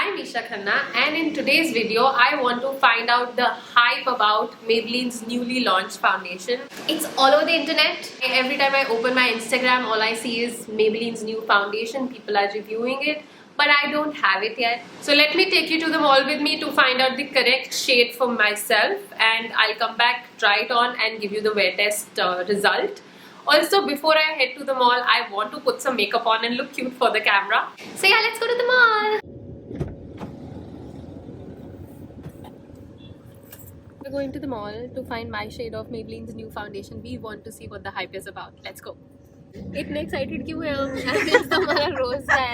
I'm Isha Khanna, and in today's video I want to find out the hype about Maybelline's newly launched foundation. It's all over the internet. Every time I open my Instagram, all I see is Maybelline's new foundation. People are reviewing it, but I don't have it yet. So let me take you to the mall with me to find out the correct shade for myself, and I'll come back, try it on and give you the wear test result. Also, before I head to the mall, I want to put some makeup on and look cute for the camera. So yeah, let's go to the mall. We're going to the mall to find my shade of Maybelline's new foundation. We want to see what the hype is about. Let's go. इतने excited क्यों हैं हम? It's हमारा रोज है.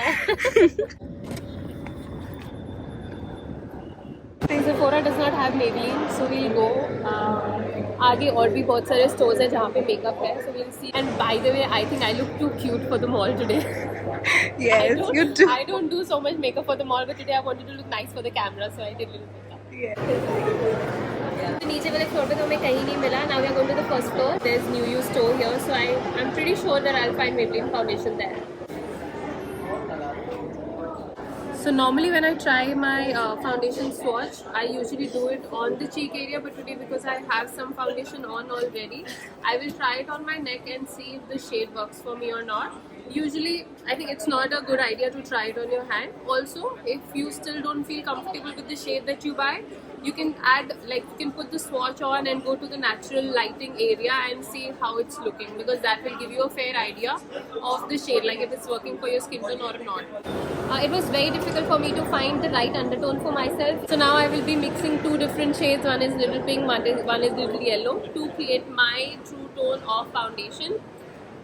Sephora does not have Maybelline, so we'll go. आगे और भी बहुत सारे stores हैं जहाँ पे makeup है, so we'll see. And by the way, I think I look too cute for the mall today. Yes, you do. I don't do so much makeup for the mall, but today I wanted to look nice for the camera, so I did a little makeup. Yeah. तो नीचे वाले floor पे तो हमें कहीं नहीं मिला. Now we are going to the first floor. There's New You store here, so I'm pretty sure that I'll find Maybelline foundation there. So normally when I try my foundation swatch, I usually do it on the cheek area, but today because I have some foundation on already, I will try it on my neck and see if the shade works for me or not. Usually, I think it's not a good idea to try it on your hand. Also, if you still don't feel comfortable with the shade that you buy, you can add, like you can put the swatch on and go to the natural lighting area and see how it's looking, because that will give you a fair idea of the shade, like if it's working for your skin tone or not. It was very difficult for me to find the right undertone for myself. So now I will be mixing two different shades. One is little pink, one is little yellow, to create my true tone of foundation.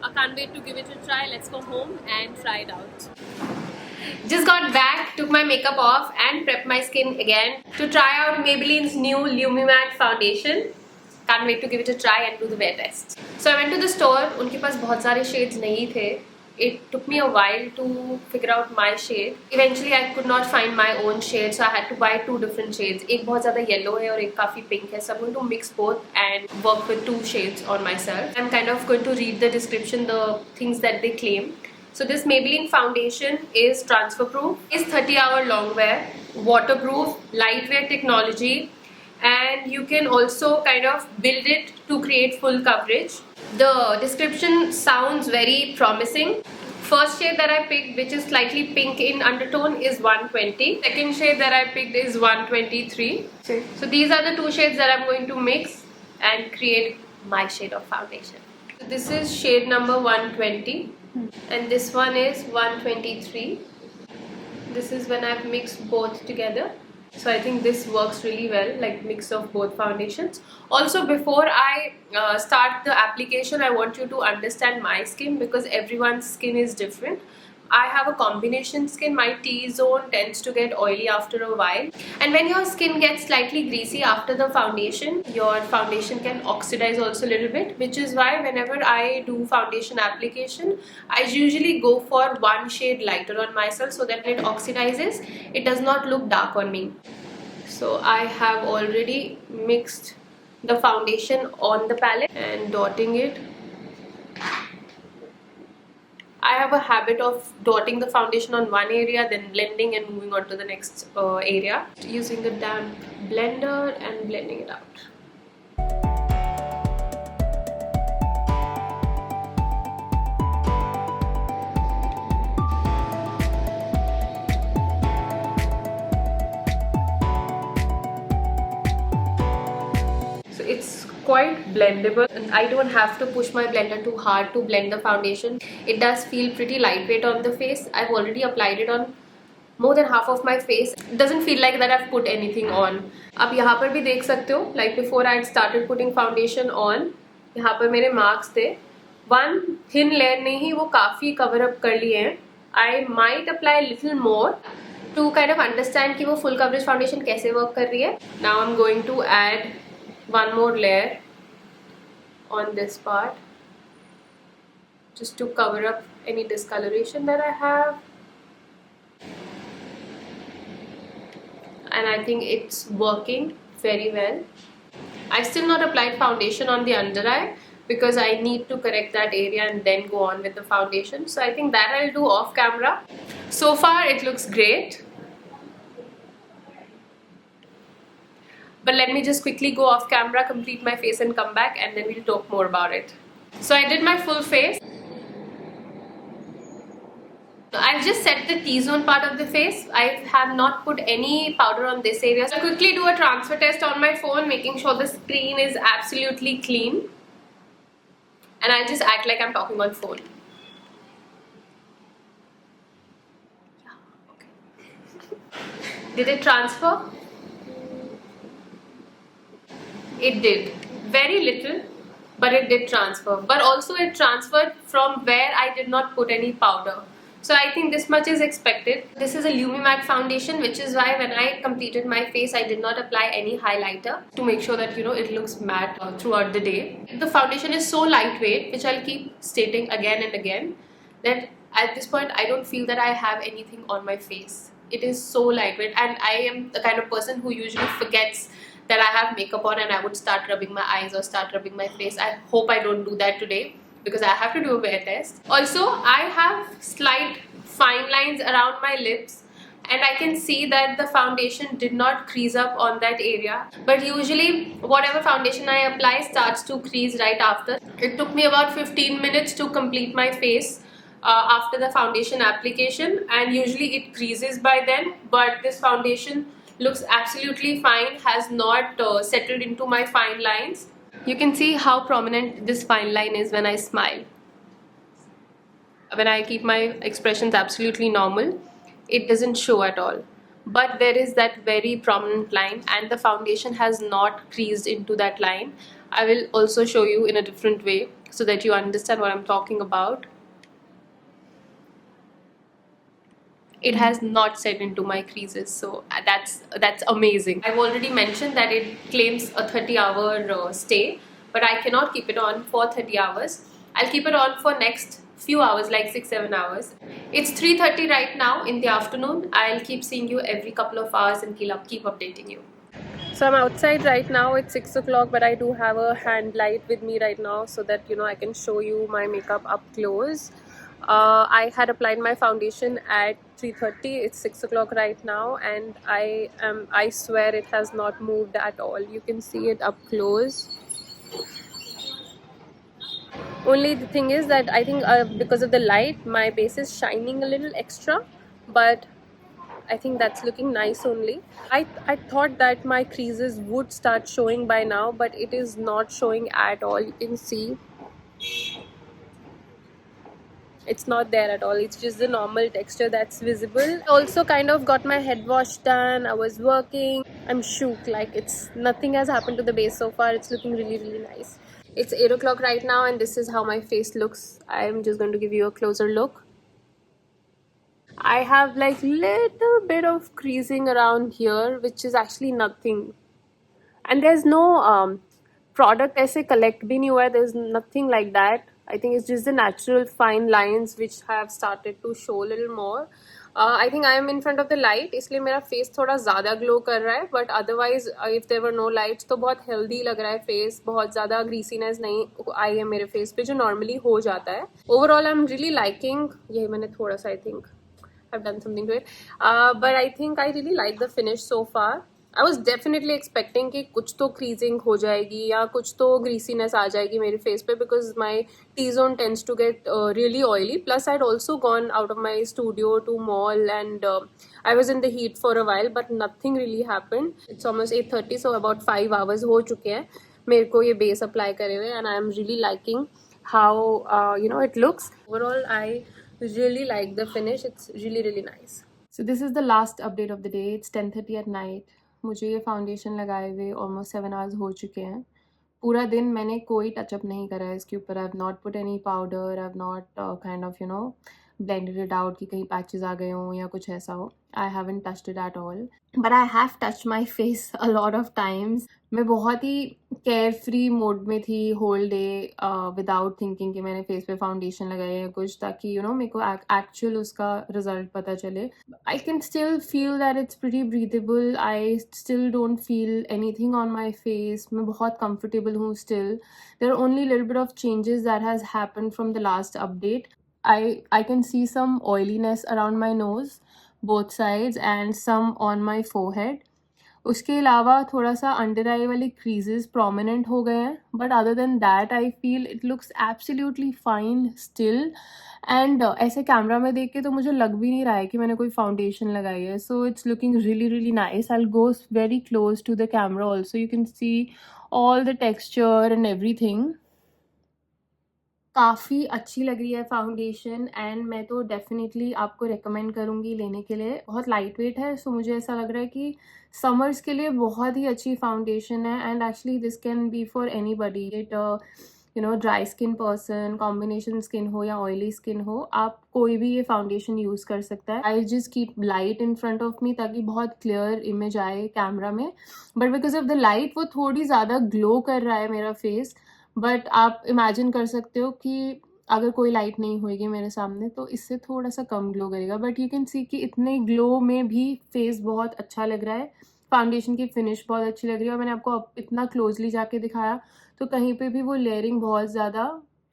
I can't wait to give it a try. Let's go home and try it out. Just got back, took my makeup off and prepped my skin again to try out Maybelline's new Lumimatte foundation. Can't wait to give it a try and do the wear test. So I went to the store. उनके पास बहुत सारे shades नहीं थे. It took me a while to figure out my shade. Eventually I could not find my own shade, so I had to buy two different shades. एक बहुत ज़्यादा yellow है और एक काफ़ी pink है. So I'm going to mix both and work with two shades on myself. I'm kind of going to read the description, the things that they claim. So this Maybelline foundation is transfer proof, is 30-hour long wear, waterproof, lightweight technology, and you can also kind of build it to create full coverage. The description sounds very promising. First shade that I picked, which is slightly pink in undertone, is 120. Second shade that I picked is 123. Okay. So these are the two shades that I'm going to mix and create my shade of foundation. So this is shade number 120 and this one is 123. This is when I've mixed both together. So I think this works really well, like mix of both foundations. Also, before I start the application, I want you to understand my skin, because everyone's skin is different. I have a combination skin. My T-zone tends to get oily after a while, and when your skin gets slightly greasy after the foundation, your foundation can oxidize also a little bit, which is why whenever I do foundation application, I usually go for one shade lighter on myself so that when it oxidizes, it does not look dark on me. So I have already mixed the foundation on the palette and dotting it. I have a habit of dotting the foundation on one area, then blending and moving on to the next area. Using a damp blender and blending it out. So it's quite blendable, and I don't have to push my blender too hard to blend the foundation. It does feel pretty lightweight on the face. I've already applied it on more than half of my face. It doesn't feel like that I've put anything on. आप यहाँ पर भी देख सकते हो, like before I had started putting foundation on, यहाँ पर मेरे marks थे. One thin layer ने ही वो काफ़ी cover up कर लिए हैं. I might apply a little more to kind of understand कि वो full coverage foundation कैसे work कर रही है. Now I'm going to add one more layer on this part just to cover up any discoloration that I have, and I think it's working very well. I've still not applied foundation on the under eye because I need to correct that area and then go on with the foundation, so I think that I'll do off camera. So far it looks great. But let me just quickly go off camera, complete my face and come back, and then we'll talk more about it. So I did my full face. I've just set the T-zone part of the face. I have not put any powder on this area. So I'll quickly do a transfer test on my phone, making sure the screen is absolutely clean. And I'll just act like I'm talking on phone. Yeah, okay. Did it transfer? It did. Very little, but it did transfer. But also it transferred from where I did not put any powder. So I think this much is expected. This is a Lumimatte foundation, which is why when I completed my face, I did not apply any highlighter to make sure that, you know, it looks matte throughout the day. The foundation is so lightweight, which I'll keep stating again and again, that at this point, I don't feel that I have anything on my face. It is so lightweight, and I am the kind of person who usually forgets that I have makeup on and I would start rubbing my eyes or start rubbing my face. I hope I don't do that today, because I have to do a wear test. Also, I have slight fine lines around my lips, and I can see that the foundation did not crease up on that area. But usually, whatever foundation I apply starts to crease right after. It took me about 15 minutes to complete my face after the foundation application, and usually it creases by then. But this foundation looks absolutely fine, has not settled into my fine lines. You can see how prominent this fine line is when I smile. When I keep my expressions absolutely normal, it doesn't show at all. But there is that very prominent line, and the foundation has not creased into that line. I will also show you in a different way so that you understand what I'm talking about. It has not set into my creases, so that's amazing. I've already mentioned that it claims a 30-hour stay, but I cannot keep it on for 30 hours. I'll keep it on for next few hours, like 6-7 hours. It's 3:30 right now in the afternoon. I'll keep seeing you every couple of hours and keep updating you. So I'm outside right now. It's 6 o'clock, but I do have a hand light with me right now so that, you know, I can show you my makeup up close. I had applied my foundation at 3:30. It's 6 o'clock right now, and I swear it has not moved at all. You can see it up close. Only the thing is that I think because of the light, my base is shining a little extra, but I think that's looking nice only. I thought that my creases would start showing by now, but it is not showing at all. You can see it's not there at all. It's just the normal texture that's visible. I also kind of got my head wash done. I was working. I'm shook, like it's nothing has happened to the base so far. It's looking really nice. It's 8 o'clock right now, and this is how my face looks. I'm just going to give you a closer look. I have like little bit of creasing around here, which is actually nothing. And there's no product ऐसे collect भी नहीं हुआ है. There's nothing like that. I think it's just the natural fine lines which have started to show a little more. I think I am in front of the light, इसलिए मेरा face थोड़ा ज़्यादा glow कर रहा है. But otherwise, if there were no lights, तो बहुत healthy लग रहा है face. बहुत ज़्यादा greasiness नहीं आई है मेरे face पे, जो normally हो जाता है. Overall, I'm really liking. ये मैंने थोड़ा सा I think I've done something to it. But I think I really like the finish so far. I was definitely expecting कि कुछ तो creasing हो जाएगी या कुछ तो greasiness आ जाएगी मेरे face पे, because my T-zone tends to get really oily. Plus, I'd also gone out of my studio to mall, and I was in the heat for a while, but nothing really happened. It's almost 8:30, so about 5 hours हो चुके हैं मेरे को ये base apply करे हुए, and I'm really liking how you know, it looks. Overall, I really like the finish. It's really nice. So this is the last update of the day. It's 10:30 at night. मुझे ये foundation लगाए हुए almost 7 hours हो चुके हैं. पूरा दिन मैंने कोई टचअप नहीं करा है इसके ऊपर. I have not put any powder. I have not kind of, you know, blended it out कि कहीं पैचेस आ गए हों या कुछ ऐसा हो. I haven't touched it at all, but I have touched my face a lot of times. मैं बहुत ही केयर फ्री मोड में थी होल डे, विदाउट थिंकिंग कि मैंने फेस पे फाउंडेशन लगाई है कुछ, ताकि यू नो मेरे को एक्चुअल उसका रिजल्ट पता चले. I can still feel that it's pretty breathable. I still don't feel anything on my face. मैं बहुत कंफर्टेबल हूँ still. There are only little bit of changes that has happened from the last update. I can see some oiliness around my nose, both sides, and some on my forehead. उसके अलावा थोड़ा सा under आई वाले creases prominent हो गए हैं, but other than that I feel it looks absolutely fine still. And ऐसे camera में देख के तो मुझे लग भी नहीं रहा है कि मैंने कोई फाउंडेशन लगाई है, so it's looking really really nice. I will go very close to the camera also, you can see all the texture and everything. काफ़ी अच्छी लग रही है फाउंडेशन, एंड मैं तो डेफिनेटली आपको रिकमेंड करूँगी लेने के लिए। बहुत लाइट वेट है, सो मुझे ऐसा लग रहा है कि समर्स के लिए बहुत ही अच्छी फाउंडेशन है। And actually this can be for anybody, it dry skin person, combination skin हो या ऑयली स्किन हो, आप कोई भी ये फाउंडेशन यूज़ कर सकता है। I just keep light in front of me ताकि बहुत क्लियर इमेज आए कैमरा में, but because of the light वो थोड़ी ज़्यादा ग्लो कर रहा है मेरा फेस। बट आप इमेजिन कर सकते हो कि अगर कोई लाइट नहीं होगी मेरे सामने तो इससे थोड़ा सा कम ग्लो करेगा, बट यू कैन सी कि इतने ग्लो में भी फेस बहुत अच्छा लग रहा है। फाउंडेशन की फिनिश बहुत अच्छी लग रही है, और मैंने आपको इतना क्लोजली जाके दिखाया तो कहीं पे भी वो लेयरिंग बहुत ज़्यादा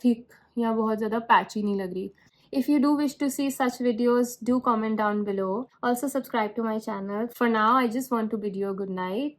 थिक या बहुत ज़्यादा पैची नहीं लग रही। If you do wish to see such videos, do comment down below. Also subscribe to my channel. For now, I just want to bid you a good night.